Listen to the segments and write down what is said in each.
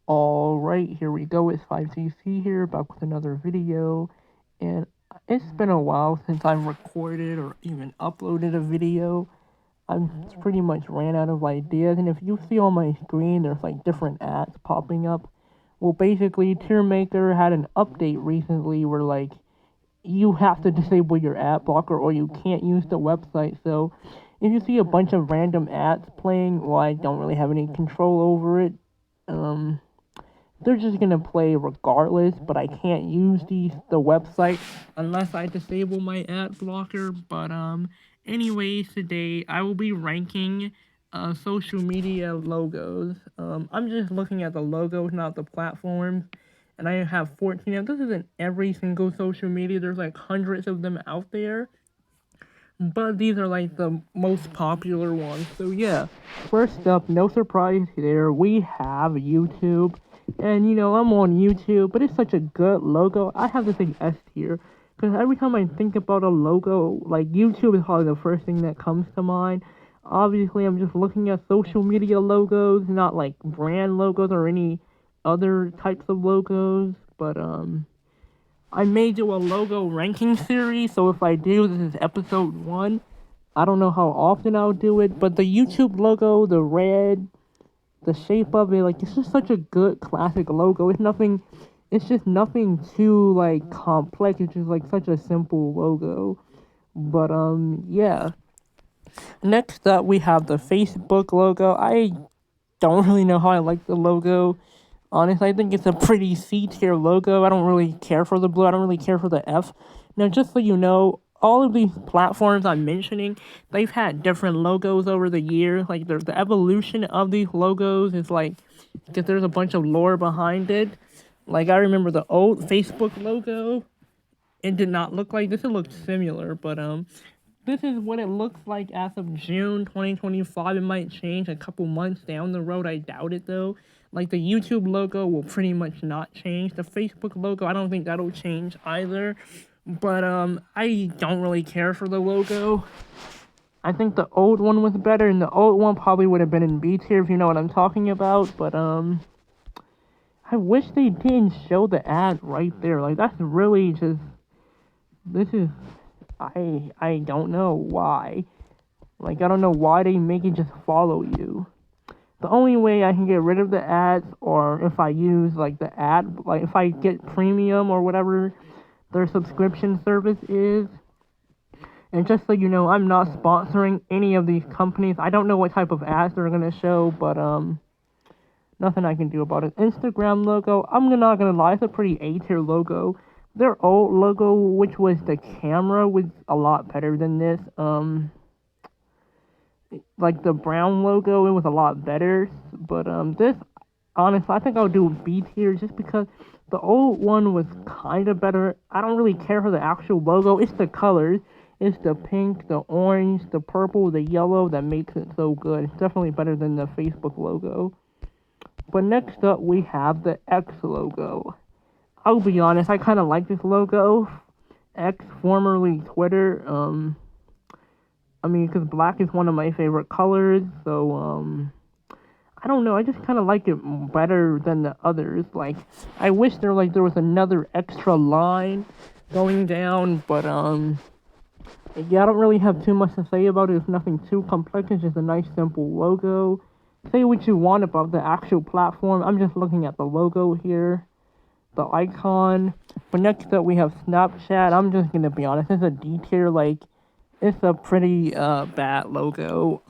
Alright, here we go. It's 5CC here, back with another video. And it's been a while since I've recorded or even uploaded a video. I've pretty much ran out of ideas, and if you see on my screen, there's like different ads popping up. Well, basically, TierMaker had an update recently where like you have to disable your ad blocker or you can't use the website. So if you see a bunch of random ads playing, well, I don't really have any control over it. Um, they're just gonna play regardless, but I can't use the website unless I disable my ad blocker. But anyways, today I will be ranking social media logos. I'm just looking at the logos, not the platforms. And I have 14 of this isn't every single social media. There's like hundreds of them out there. But these are like the most popular ones. So yeah, first up, no surprise there, we have YouTube. And I'm on YouTube, but it's such a good logo. I have to say S tier. Because every time I think about a logo, like YouTube is probably the first thing that comes to mind. Obviously, I'm just looking at social media logos, not like brand logos or any other types of logos. But I may do a logo ranking series, so if I do, this is episode 1. I don't know how often I'll do it, but the YouTube logo, the red, the shape of it, like, it's just such a good classic logo. It's just nothing too, like, complex. It's just, like, such a simple logo. But, yeah. Next up, we have the Facebook logo. I don't really know how I like the logo. Honestly, I think it's a pretty C tier logo. I don't really care for the blue. I don't really care for the F. Now, just so you know, all of these platforms I'm mentioning, they've had different logos over the years. Like, there's the evolution of these logos is like, because there's a bunch of lore behind it. Like, I remember the old Facebook logo. It did not look like this. It looked similar, but this is what it looks like as of June 2025. It might change a couple months down the road. I doubt it though. Like the YouTube logo will pretty much not change. The Facebook logo, I don't think that'll change either. But I don't really care for the logo. I think the old one was better, and the old one probably would have been in B tier if you know what I'm talking about. But I wish they didn't show the ad right there. Like that's really just this is I don't know why. Like I don't know why they make it just follow you. The only way I can get rid of the ads, or if I use like the ad, like if I get premium or whatever their subscription service is. And just so you know, I'm not sponsoring any of these companies. I don't know what type of ads they're gonna show, but nothing I can do about it. Instagram logo, I'm not gonna lie, it's a pretty A tier logo. Their old logo, which was the camera, was a lot better than this. Like the brown logo, it was a lot better. But this, honestly, I think I'll do B tier just because the old one was kind of better. I don't really care for the actual logo. It's the colors. It's the pink, the orange, the purple, the yellow that makes it so good. It's definitely better than the Facebook logo. But next up, we have the X logo. I'll be honest, I kind of like this logo. X, formerly Twitter. I mean, because black is one of my favorite colors, so, I don't know, I just kind of like it better than the others. Like, I wish there was another extra line going down, but, yeah, I don't really have too much to say about it. It's nothing too complex, it's just a nice, simple logo. Say what you want about the actual platform, I'm just looking at the logo here, the icon. But next up, we have Snapchat. I'm just gonna be honest, it's a D tier, like, it's a pretty bad logo.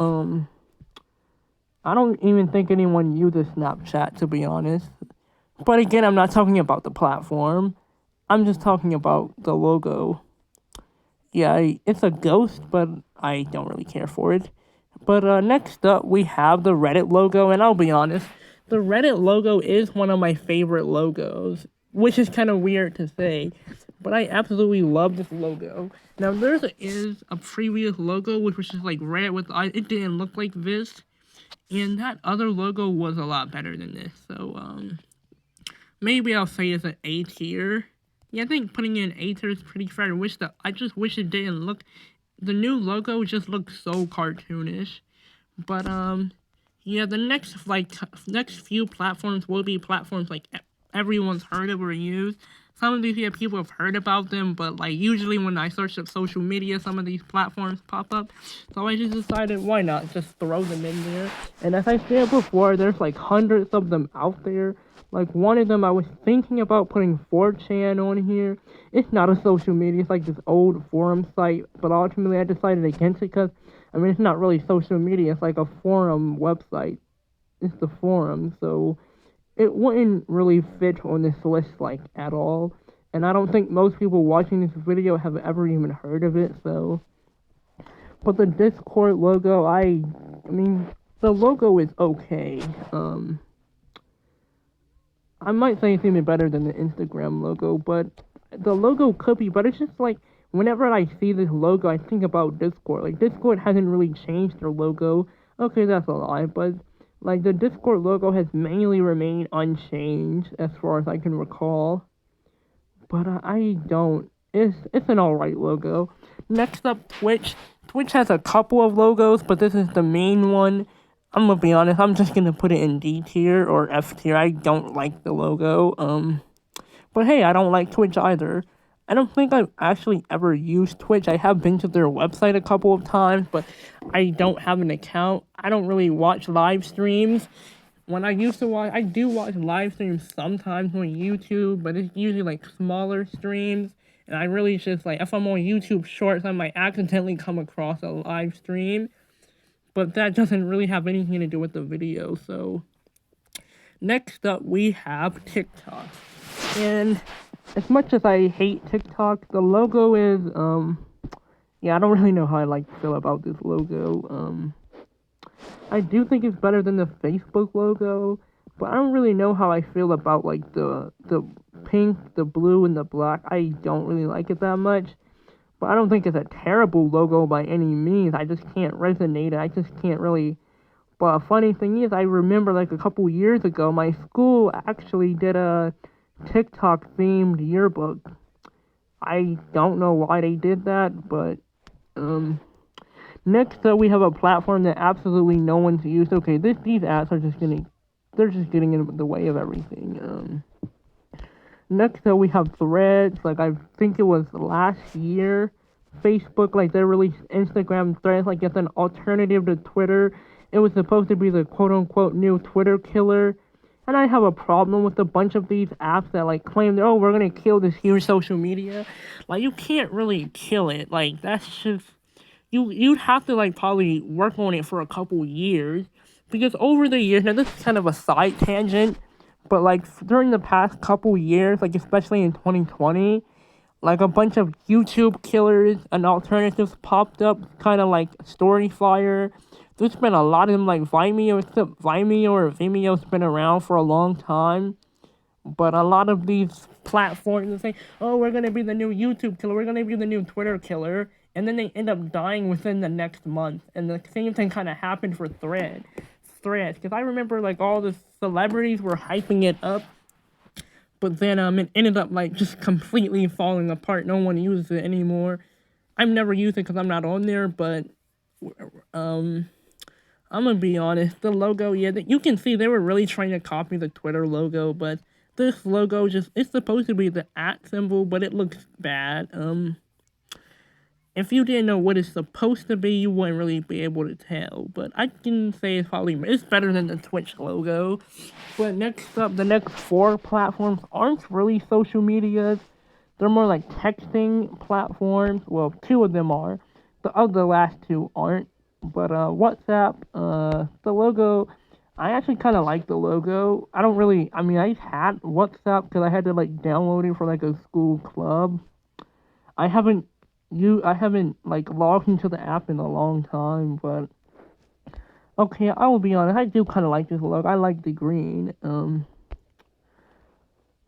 I don't even think anyone uses Snapchat to be honest. But again, I'm not talking about the platform. I'm just talking about the logo. Yeah, it's a ghost, but I don't really care for it. But next up, we have the Reddit logo, and I'll be honest, the Reddit logo is one of my favorite logos, which is kind of weird to say, but I absolutely love this logo. Now, there is a previous logo, which was just like red with it didn't look like this, and that other logo was a lot better than this. So, maybe I'll say it's an A tier. Yeah, I think putting in A tier is pretty fair. I just wish it didn't look. The new logo just looks so cartoonish, but Yeah, the next few platforms will be platforms like everyone's heard of or used. Some of these people have heard about them, but like usually when I search up social media, some of these platforms pop up. So I just decided why not just throw them in there. And as I said before, there's like hundreds of them out there. Like one of them, I was thinking about putting 4chan on here. It's not a social media; it's like this old forum site. But ultimately, I decided against it because I mean, it's not really social media. It's like a forum website. It's the forum, so it wouldn't really fit on this list like at all. And I don't think most people watching this video have ever even heard of it. So, but the Discord logo, I mean, the logo is okay. I might say it's even better than the Instagram logo, but the logo could be. But it's just like whenever I see this logo, I think about Discord. Like Discord hasn't really changed their logo. Okay, that's a lie, but like the Discord logo has mainly remained unchanged as far as I can recall. But I don't. It's an alright logo. Next up, Twitch. Twitch has a couple of logos, but this is the main one. I'm gonna be honest. I'm just gonna put it in D tier or F tier. I don't like the logo. But hey, I don't like Twitch either. I don't think I've actually ever used Twitch. I have been to their website a couple of times, but I don't have an account. I don't really watch live streams. When I used to watch, I do watch live streams sometimes on YouTube, but it's usually like smaller streams. And I really just like, if I'm on YouTube Shorts, I might accidentally come across a live stream. But that doesn't really have anything to do with the video, so. Next up, we have TikTok. And as much as I hate TikTok, the logo is, yeah, I don't really know how I feel about this logo. I do think it's better than the Facebook logo, but I don't really know how I feel about like the pink, the blue, and the black. I don't really like it that much, but I don't think it's a terrible logo by any means. I just can't resonate it. I just can't really. But a funny thing is, I remember like a couple years ago, my school actually did a TikTok themed yearbook. I don't know why they did that, but next up we have a platform that absolutely no one's used. Okay, these apps are just getting in the way of everything. Next up we have Threads. Like I think it was last year, Facebook like they released Instagram Threads like it's an alternative to Twitter. It was supposed to be the quote-unquote new Twitter killer. And I have a problem with a bunch of these apps that, like, claim that, oh, we're gonna kill this huge social media. Like, you can't really kill it. Like, that's just... You'd have to, like, probably work on it for a couple years. Because over the years... Now, this is kind of a side tangent. But, like, during the past couple years, like, especially in 2020... like a bunch of YouTube killers and alternatives popped up, kind of like Storyfire. There's been a lot of them, like Vimeo, except Vimeo or Vimeo's been around for a long time. But a lot of these platforms say, oh, we're going to be the new YouTube killer, we're going to be the new Twitter killer. And then they end up dying within the next month. And the same thing kind of happened for Threads. Because I remember, like, all the celebrities were hyping it up. But then it ended up like just completely falling apart. No one uses it anymore. I've never used it because I'm not on there. But I'm gonna be honest. The logo, yeah, you can see they were really trying to copy the Twitter logo. But this logo it's supposed to be the @ symbol, but it looks bad. If you didn't know what it's supposed to be, you wouldn't really be able to tell. But I can say it's better than the Twitch logo. But next up, the next 4 platforms aren't really social medias. They're more like texting platforms. Well, 2 of them are. The last 2 aren't. But WhatsApp, the logo, I actually kind of like the logo. I had WhatsApp because I had to like download it for like a school club. I haven't like logged into the app in a long time, but okay, I will be honest, I do kind of like this logo. I like the green.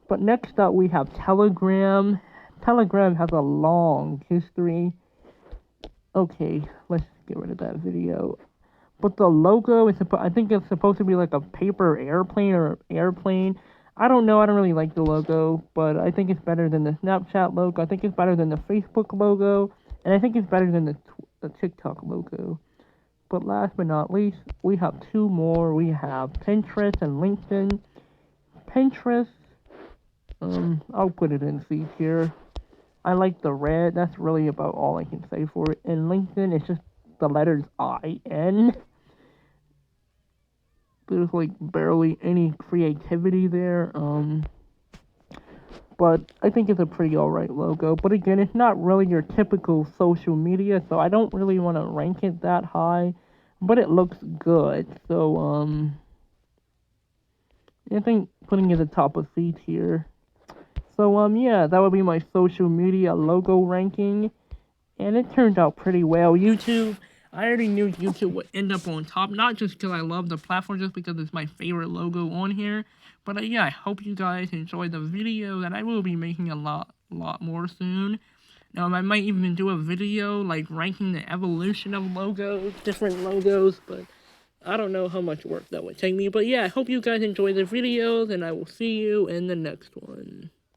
But next up we have Telegram. Telegram has a long history. Okay, let's get rid of that video. But the logo I think it's supposed to be like a paper airplane or airplane. I don't know, I don't really like the logo, but I think it's better than the Snapchat logo. I think it's better than the Facebook logo, and I think it's better than the TikTok logo. But last but not least, we have two more. We have Pinterest and LinkedIn. Pinterest, I'll put it in C tier. I like the red. That's really about all I can say for it. And LinkedIn, it's just the letters IN. There's like barely any creativity there. But I think it's a pretty alright logo. But again, it's not really your typical social media, so I don't really want to rank it that high. But it looks good, so I think putting it at the top of C tier. So yeah, that would be my social media logo ranking, and it turned out pretty well. YouTube, I already knew YouTube would end up on top, not just because I love the platform, just because it's my favorite logo on here. But yeah, I hope you guys enjoyed the video, and I will be making a lot more soon. I might even do a video like ranking the evolution of logos, different logos, but I don't know how much work that would take me. But yeah, I hope you guys enjoy the videos, and I will see you in the next one.